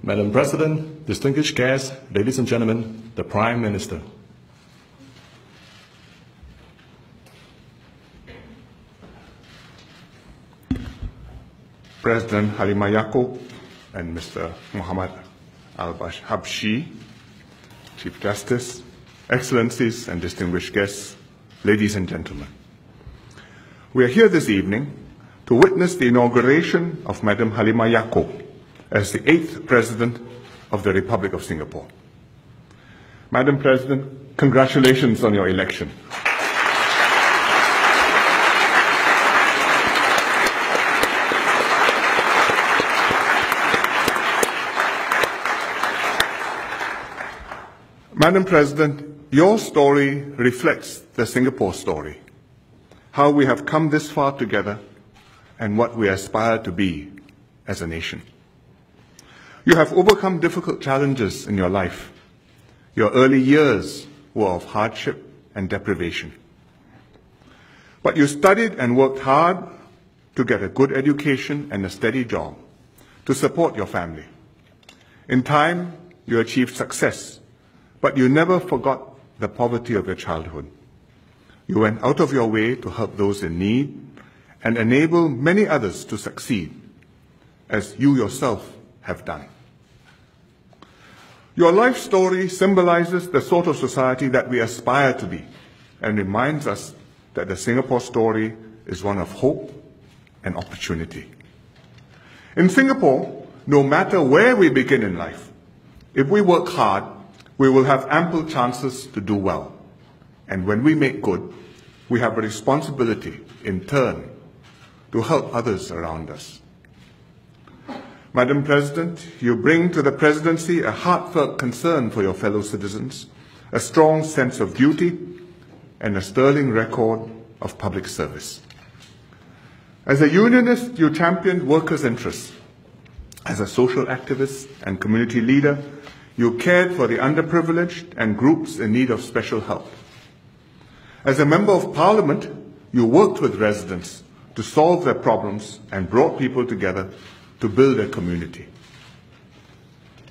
Madam President, distinguished guests, ladies and gentlemen, the Prime Minister. President Halima Yaqub and Mr. Muhammad Al-Habshi, Chief Justice, Excellencies and distinguished guests, ladies and gentlemen. We are here this evening to witness the inauguration of Madam Halima Yaqub as the 8th President of the Republic of Singapore. Madam President, congratulations on your election. Madam President, your story reflects the Singapore story, how we have come this far together and what we aspire to be as a nation. You have overcome difficult challenges in your life. Your early years were of hardship and deprivation. But you studied and worked hard to get a good education and a steady job to support your family. In time, you achieved success, but you never forgot the poverty of your childhood. You went out of your way to help those in need and enable many others to succeed, as you yourself have done. Your life story symbolizes the sort of society that we aspire to be and reminds us that the Singapore story is one of hope and opportunity. In Singapore, no matter where we begin in life, if we work hard, we will have ample chances to do well. And when we make good, we have a responsibility, in turn, to help others around us. Madam President, you bring to the Presidency a heartfelt concern for your fellow citizens, a strong sense of duty, and a sterling record of public service. As a unionist, you championed workers' interests. As a social activist and community leader, you cared for the underprivileged and groups in need of special help. As a Member of Parliament, you worked with residents to solve their problems and brought people together to build a community.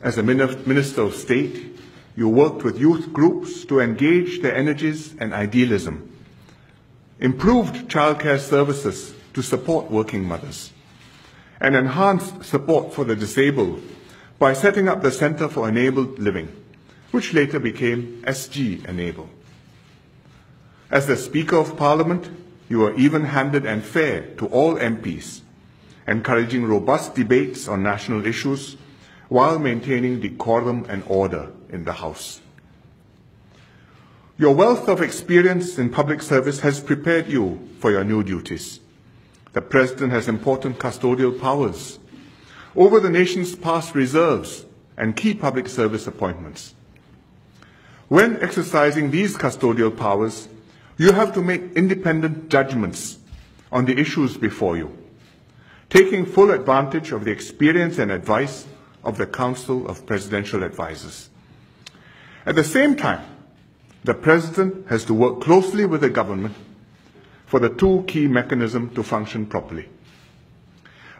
As a Minister of State, you worked with youth groups to engage their energies and idealism, improved childcare services to support working mothers, and enhanced support for the disabled by setting up the Centre for Enabled Living, which later became SG Enable. As the Speaker of Parliament, you were even-handed and fair to all MPs, encouraging robust debates on national issues while maintaining decorum and order in the House. Your wealth of experience in public service has prepared you for your new duties. The President has important custodial powers over the nation's past reserves and key public service appointments. When exercising these custodial powers, you have to make independent judgments on the issues before you, taking full advantage of the experience and advice of the Council of Presidential Advisors. At the same time, the President has to work closely with the government for the two key mechanisms to function properly.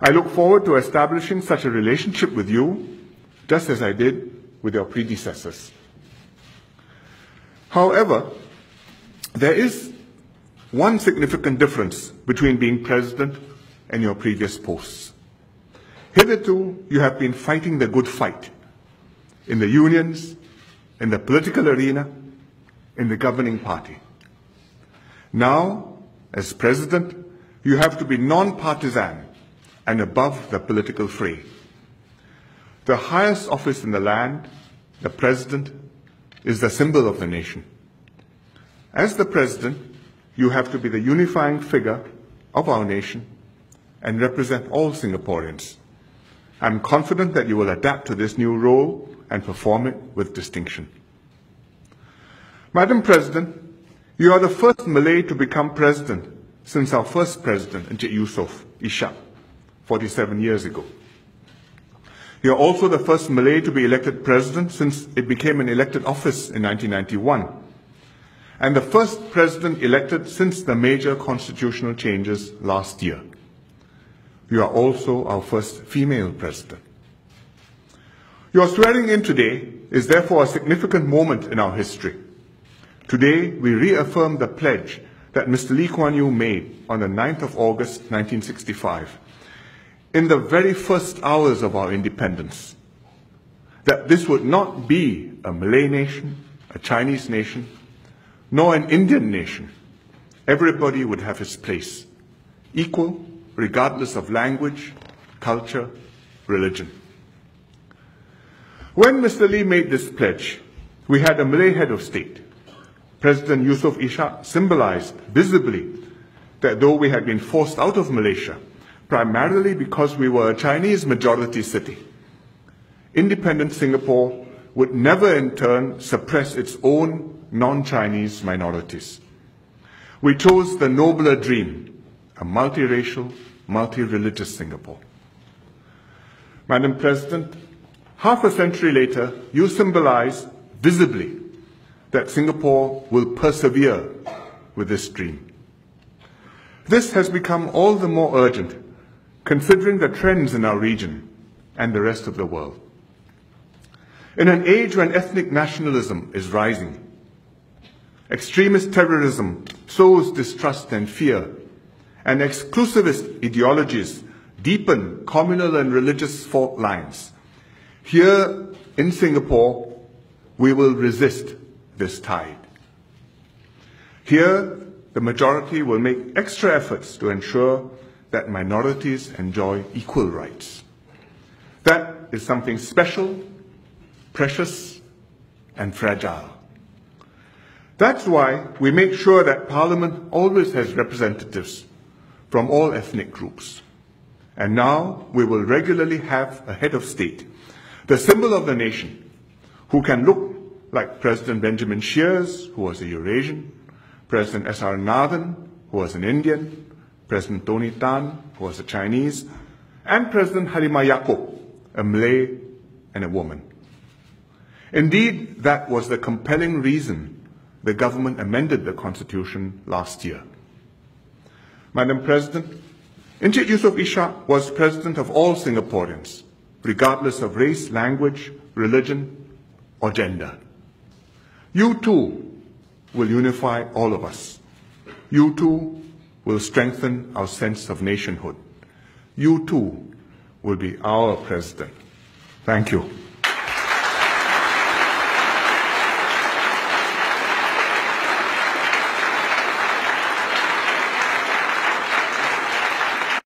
I look forward to establishing such a relationship with you, just as I did with your predecessors. However, there is one significant difference between being President and your previous posts. Hitherto, you have been fighting the good fight in the unions, in the political arena, in the governing party. Now, as President, you have to be non-partisan and above the political fray. The highest office in the land, the President, is the symbol of the nation. As the President, you have to be the unifying figure of our nation and represent all Singaporeans. I'm confident that you will adapt to this new role and perform it with distinction. Madam President, you are the first Malay to become President since our first President, Encik Yusof Ishak, 47 years ago. You are also the first Malay to be elected President since it became an elected office in 1991, and the first President elected since the major constitutional changes last year. You are also our first female President. Your swearing in today is therefore a significant moment in our history. Today, we reaffirm the pledge that Mr. Lee Kuan Yew made on the 9th of August 1965, in the very first hours of our independence, that this would not be a Malay nation, a Chinese nation, nor an Indian nation. Everybody would have his place, equal, regardless of language, culture, religion. When Mr. Lee made this pledge, we had a Malay head of state. President Yusof Ishak symbolized visibly that though we had been forced out of Malaysia, primarily because we were a Chinese majority city, independent Singapore would never in turn suppress its own non-Chinese minorities. We chose the nobler dream, a multiracial, multi-religious Singapore. Madam President, half a century later, you symbolize visibly that Singapore will persevere with this dream. This has become all the more urgent considering the trends in our region and the rest of the world. In an age when ethnic nationalism is rising, extremist terrorism sows distrust and fear, and exclusivist ideologies deepen communal and religious fault lines, here in Singapore, we will resist this tide. Here, the majority will make extra efforts to ensure that minorities enjoy equal rights. That is something special, precious, and fragile. That's why we make sure that Parliament always has representatives from all ethnic groups. And now we will regularly have a head of state, the symbol of the nation, who can look like President Benjamin Shears, who was a Eurasian, President S.R. Nathan, who was an Indian, President Tony Tan, who was a Chinese, and President Halimah Ya'qub, a Malay and a woman. Indeed, that was the compelling reason the government amended the Constitution last year. Madam President, Encik Yusof Ishak was President of all Singaporeans, regardless of race, language, religion, or gender. You too will unify all of us. You too will strengthen our sense of nationhood. You too will be our president. Thank you.